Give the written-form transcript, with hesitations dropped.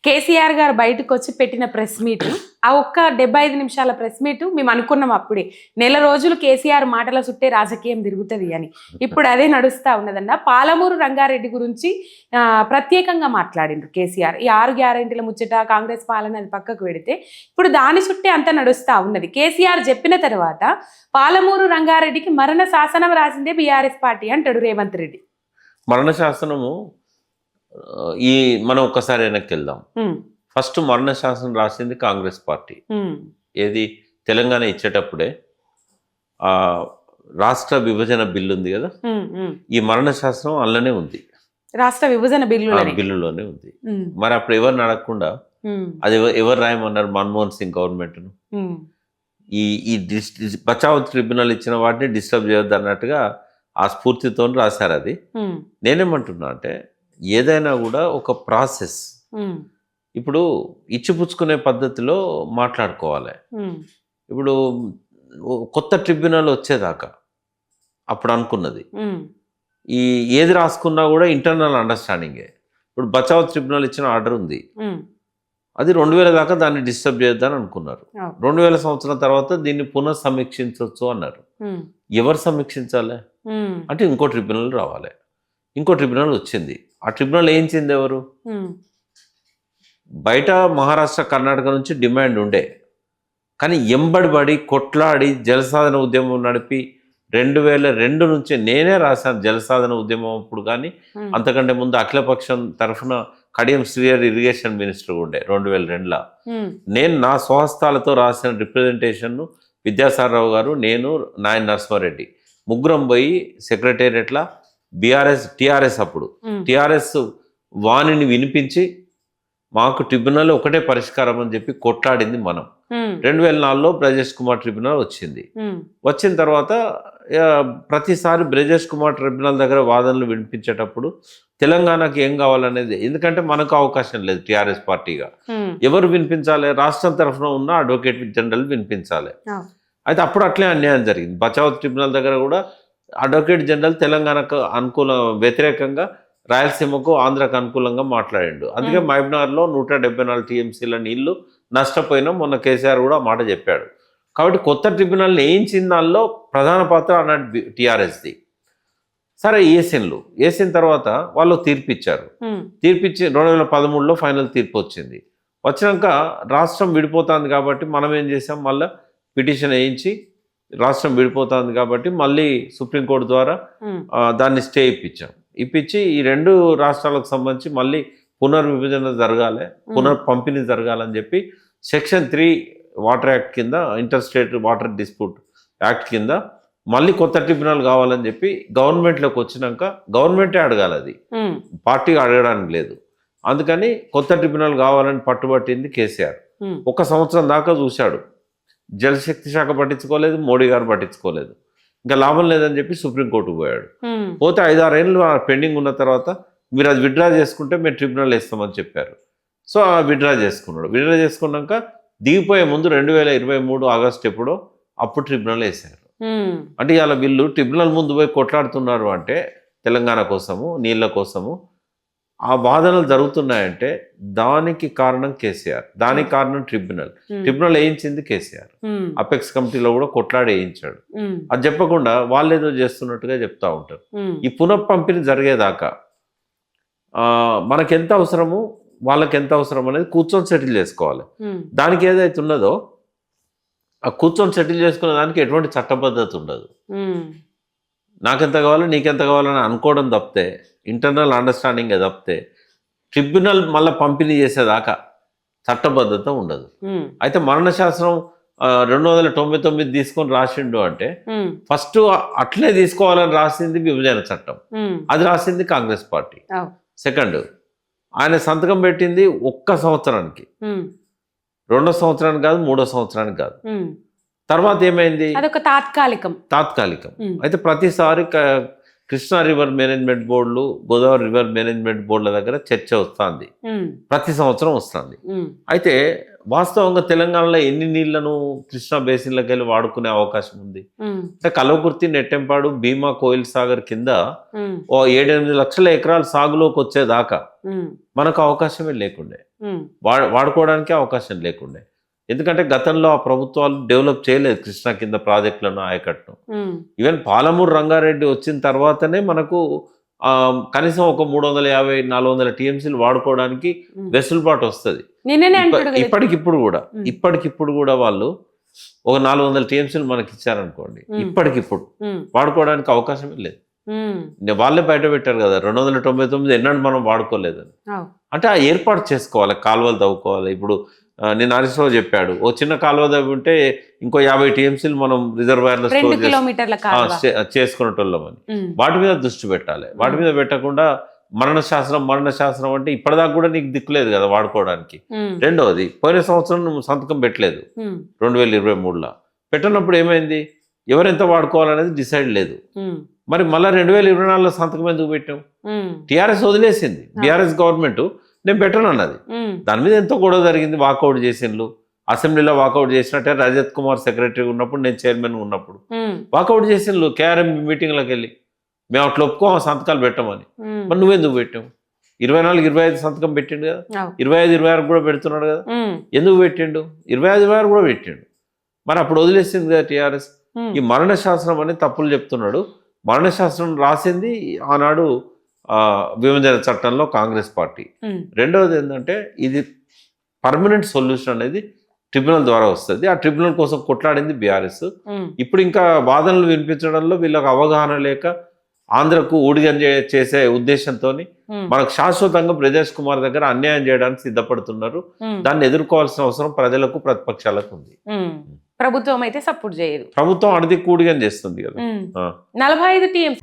కేసీఆర్ గారు బయటకు వచ్చి పెట్టిన ప్రెస్ మీట్, ఆ ఒక్క 75 నిమిషాల ప్రెస్ మీట్ మేము అనుకున్నాం అప్పుడే, నెల రోజులు కేసీఆర్ మాటల చుట్టే రాజకీయం తిరుగుతుంది అని. ఇప్పుడు అదే నడుస్తా ఉన్నదన్న. పాలమూరు రంగారెడ్డి గురించి ప్రత్యేకంగా మాట్లాడిండ్రు కేసీఆర్. ఈ 6 గ్యారెంటీల ముచ్చట, కాంగ్రెస్ పాలన అది పక్కకు పెడితే ఇప్పుడు దాని చుట్టే అంతా నడుస్తా ఉన్నది. కేసీఆర్ చెప్పిన తర్వాత పాలమూరు రంగారెడ్డికి మరణ శాసనం రాసిందే బీఆర్ఎస్ పార్టీ అంటాడు రేవంత్ రెడ్డి. మరణ శాసనము ఈ మనం ఒక్కసారి వెనక్కి వెళ్దాం. ఫస్ట్ మరణ శాసనం రాసింది కాంగ్రెస్ పార్టీ. ఏది తెలంగాణ ఇచ్చేటప్పుడే ఆ రాష్ట్ర విభజన బిల్లు ఉంది కదా, ఈ మరణ శాసనం అందులోనే ఉంది, రాష్ట్ర విభజన బిల్లులోనే ఉంది. మరి అప్పుడు ఎవరిని అడగకుండా అది ఎవరు రాయమన్నారు? మన్మోహన్ సింగ్ గవర్నమెంట్ ను. ఈ బచావ్ ట్రిబ్యునల్ ఇచ్చిన వాటిని డిస్టర్బ్ చేయొద్దు అన్నట్టుగా ఆ స్ఫూర్తితో రాశారు. అది నేనేమంటున్నా అంటే, ఏదైనా కూడా ఒక ప్రాసెస్. ఇప్పుడు ఇచ్చిపుచ్చుకునే పద్ధతిలో మాట్లాడుకోవాలి. ఇప్పుడు కొత్త ట్రిబ్యునల్ వచ్చేదాకా అప్పుడు అనుకున్నది ఏది రాసుకున్నా కూడా ఇంటర్నల్ అండర్స్టాండింగే. ఇప్పుడు బచావ్ ట్రిబ్యునల్ ఇచ్చిన ఆర్డర్ ఉంది, అది 2000 దాకా దాన్ని డిస్టర్బ్ చేయొద్దని అనుకున్నారు. 2000 సంవత్సరం తర్వాత దీన్ని పునః సమీక్షించవచ్చు అన్నారు. ఎవరు సమీక్షించాలి అంటే ఇంకో ట్రిబ్యునల్ రావాలి. ఇంకో ట్రిబ్యునల్ వచ్చింది. ఆ ట్రిబ్యునల్ ఏం చెంది ఎవరు? బయట మహారాష్ట్ర కర్ణాటక నుంచి డిమాండ్ ఉండే, కానీ ఎంబడిబడి కొట్లాడి జలసాధన ఉద్యమం నడిపి 2002 నుంచి నేనే రాశాను జలసాధన ఉద్యమం అప్పుడు. కానీ అంతకంటే ముందు అఖిలపక్షం తరఫున కడియం శ్రీహరి ఇరిగేషన్ మినిస్టర్ ఉండే 2002లో. నేను నా స్వహస్తాలతో రాసిన రిప్రజెంటేషన్ను విద్యాసాగరరావు గారు, నేను, నాయన నరసింహారెడ్డి ముగ్గురం పోయి సెక్రటేరియట్లా టిఆర్ఎస్ అప్పుడు టిఆర్ఎస్ వాణిని వినిపించి మాకు ట్రిబ్యునల్ ఒకటే పరిష్కారం అని చెప్పి కొట్లాడింది మనం. 2004లో బ్రజేష్ కుమార్ ట్రిబ్యునల్ వచ్చింది. వచ్చిన తర్వాత ప్రతిసారి బ్రజేష్ కుమార్ ట్రిబ్యునల్ దగ్గర వాదనలు వినిపించేటప్పుడు తెలంగాణకి ఏం కావాలనేది, ఎందుకంటే మనకు అవకాశం లేదు టిఆర్ఎస్ పార్టీగా. ఎవరు వినిపించాలి? రాష్ట్రం తరఫున ఉన్న అడ్వకేట్ జనరల్ వినిపించాలి. అయితే అప్పుడు అట్లే అన్యాయం జరిగింది. బచావ్ ట్రిబ్యునల్ దగ్గర కూడా అడ్వకేట్ జనరల్ తెలంగాణకు వ్యతిరేకంగా రాయలసీమకు ఆంధ్రకు అనుకూలంగా మాట్లాడిండు. అందుకే మహబూబ్నగర్లో 174 టీఎంసీల నీళ్లు నష్టపోయినా మొన్న కేసీఆర్ కూడా మాట చెప్పాడు. కాబట్టి కొత్త ట్రిబ్యునల్ వేయించిన దానిలో ప్రధాన పాత్ర అన్నట్టు టీఆర్ఎస్ది. సరే వేసిన తర్వాత వాళ్ళు తీర్పిచ్చారు. తీర్పిచ్చి 2013లో ఫైనల్ తీర్పు వచ్చింది. వచ్చినాక రాష్ట్రం విడిపోతుంది కాబట్టి మనం ఏం చేసాం, మళ్ళీ పిటిషన్ వేయించి రాష్ట్రం విడిపోతుంది కాబట్టి మళ్ళీ సుప్రీంకోర్టు ద్వారా దాన్ని స్టే ఇప్పించి ఈ 2 రాష్ట్రాలకు సంబంధించి మళ్ళీ పునర్విభజన జరగాలి, పంపిణీ జరగాలని చెప్పి సెక్షన్ 3 వాటర్ యాక్ట్ కింద, inter state water dispute act కింద మళ్ళీ కొత్త ట్రిబ్యునల్ కావాలని చెప్పి గవర్నమెంట్లోకి వచ్చినాక గవర్నమెంటే అడగాలి, అది పార్టీగా అడగడానికి లేదు. అందుకని కొత్త ట్రిబ్యునల్ కావాలని పట్టుబట్టింది కేసీఆర్. 1 సంవత్సరం దాకా చూశాడు, జలశక్తి శాఖ పట్టించుకోలేదు, మోడీ గారు పట్టించుకోలేదు. ఇంకా లాభం లేదని చెప్పి సుప్రీంకోర్టుకు పోయాడు. పోతే 5-6 ఏళ్ళు పెండింగ్ ఉన్న తర్వాత మీరు అది విత్డ్రా చేసుకుంటే మేము ట్రిబ్యునల్ వేస్తామని చెప్పారు. సో విత్డ్రా చేసుకున్నాడు. విత్డ్రా చేసుకున్నాక దిగిపోయే ముందు 2023 ఆగస్టు ఎప్పుడో అప్పుడు ట్రిబ్యునల్ వేశారు. అంటే ఇలా వీళ్ళు ట్రిబ్యునల్ ముందు పోయి కొట్లాడుతున్నారు అంటే తెలంగాణ కోసము, నీళ్ళ కోసము ఆ వాదనలు జరుగుతున్నాయంటే దానికి కారణం కేసీఆర్, దానికి కారణం ట్రిబ్యునల్ వేయించింది కేసీఆర్. అపెక్స్ కమిటీలో కూడా కొట్లాడి వేయించాడు. అది చెప్పకుండా వాళ్ళు ఏదో చేస్తున్నట్టుగా చెప్తా ఉంటారు. ఈ పునఃపంపిణీ జరిగేదాకా మనకెంత అవసరము, వాళ్ళకి ఎంత అవసరం అనేది కూర్చొని సెటిల్ చేసుకోవాలి. దానికి ఏదైతే ఉన్నదో ఆ కూర్చొని సెటిల్ చేసుకునే దానికి ఎటువంటి చట్టబద్ధత ఉండదు. నాకెంత కావాలో నీకెంత కావాలని అనుకోవడం తప్పితే, ఇంటర్నల్ అండర్స్టాండింగ్ తప్పితే ట్రిబ్యునల్ మళ్ళీ పంపిణీ చేసేదాకా చట్టబద్ధత ఉండదు. అయితే మరణ శాసనం 299 తీసుకొని రాసిండు అంటే ఫస్ట్ అట్లే తీసుకోవాలని రాసింది విభజన చట్టం, అది రాసింది కాంగ్రెస్ పార్టీ. సెకండ్, ఆయన సంతకం పెట్టింది 1 సంవత్సరానికి, 2వ సంవత్సరానికి కాదు, 3వ సంవత్సరానికి కాదు. తర్వాత ఏమైంది? తాత్కాలికం. అయితే ప్రతిసారి కృష్ణా రివర్ మేనేజ్మెంట్ బోర్డులు, గోదావరి రివర్ మేనేజ్మెంట్ బోర్డుల దగ్గర చర్చ వస్తుంది, ప్రతి సంవత్సరం వస్తుంది. అయితే వాస్తవంగా తెలంగాణలో ఎన్ని నీళ్లను కృష్ణా బేసిన్లోకి వెళ్ళి వాడుకునే అవకాశం ఉంది? అంటే కల్వకుర్తి, నెట్టెంపాడు, భీమా, కోయిల్ సాగర్ కింద ఓ 7-8 లక్షల ఎకరాలు సాగులోకి వచ్చేదాకా మనకు అవకాశమే లేకుండే, వాడుకోవడానికి అవకాశం లేకుండే. ఎందుకంటే గతంలో ఆ ప్రభుత్వాలు డెవలప్ చేయలేదు కృష్ణా కింద ప్రాజెక్టులను, ఆయకట్టును. ఈవెన్ పాలమూరు రంగారెడ్డి వచ్చిన తర్వాతనే మనకు కనీసం ఒక 350-400 టీఎంసీలు వాడుకోవడానికి వెసులుబాటు వస్తుంది. ఇప్పటికిప్పుడు కూడా వాళ్ళు ఒక 400 టీఎంసీలు మనకి ఇచ్చారనుకోండి, ఇప్పటికిప్పుడు వాడుకోవడానికి అవకాశమే లేదు. వాళ్ళే బయట పెట్టారు కదా 299 ఎన్నడూ మనం వాడుకోలేదని. అంటే ఆ ఏర్పాటు చేసుకోవాలి, కాలువలు తవ్వుకోవాలి. ఇప్పుడు నేను హరీశ్రావు చెప్పాడు, ఓ చిన్న కాలువ తవ్వి ఉంటే ఇంకో 50 టీఎంసీలు మనం రిజర్వాయర్లో చేసుకునేటోళ్ళమని. వాటి మీద దృష్టి పెట్టాలి. వాటి మీద పెట్టకుండా మరణ శాసనం అంటే ఇప్పటిదాకా కూడా నీకు దిక్కులేదు కదా వాడుకోవడానికి. రెండవది, పోయిన సంవత్సరం నువ్వు సంతకం పెట్టలేదు 2023లో. పెట్టినప్పుడు ఏమైంది? ఎవరెంత వాడుకోవాలనేది డిసైడ్ లేదు. మరి మళ్ళీ 2024లో సంతకం ఎందుకు పెట్టాం? టీఆర్ఎస్ వదిలేసింది, బీఆర్ఎస్ గవర్నమెంట్ నేను పెట్టను అన్నది. దాని మీద ఎంతో గొడవ జరిగింది, వాకౌట్ చేసిండ్రు. అసెంబ్లీలో వాకౌట్ చేసినట్టే రజత్ కుమార్ సెక్రటరీ ఉన్నప్పుడు, నేను చైర్మన్ ఉన్నప్పుడు వాకౌట్ చేసిండ్రు. కేఆర్ఎం మీటింగ్లకు వెళ్ళి మేము అట్లా ఒప్పుకోం సంతకాలు పెట్టమని. మరి నువ్వెందుకు పెట్టావు? 24-25 సంతకం పెట్టిండు కదా, 25-26 కూడా పెడుతున్నాడు కదా, ఎందుకు పెట్టిండు? 25-26 కూడా పెట్టిండు. మరి అప్పుడు వదిలేసింది కదా టీఆర్ఎస్. ఈ మరణ శాసనం అని తప్పులు చెప్తున్నాడు. మరణ శాసనం రాసింది ఆనాడు విభజన చట్టంలో కాంగ్రెస్ పార్టీ. రెండవది ఏంటంటే ఇది పర్మనెంట్ సొల్యూషన్ అనేది ట్రిబ్యునల్ ద్వారా వస్తుంది. ఆ ట్రిబ్యునల్ కోసం కొట్లాడింది బీఆర్ఎస్. ఇప్పుడు ఇంకా వాదనలు వినిపించడంలో వీళ్ళకి అవగాహన లేక ఆంధ్రకు ఊడిగం చేసే ఉద్దేశంతో మనకు శాశ్వతంగా బ్రజేష్ కుమార్ దగ్గర అన్యాయం చేయడానికి సిద్ధపడుతున్నారు. దాన్ని ఎదుర్కోవాల్సిన అవసరం ప్రజలకు, ప్రతిపక్షాలకు ఉంది. ప్రభుత్వం అయితే సపోర్ట్ చేయదు. ప్రభుత్వం అడిగి కూడిగం చేస్తుంది కదా. 45 టీఎంసీ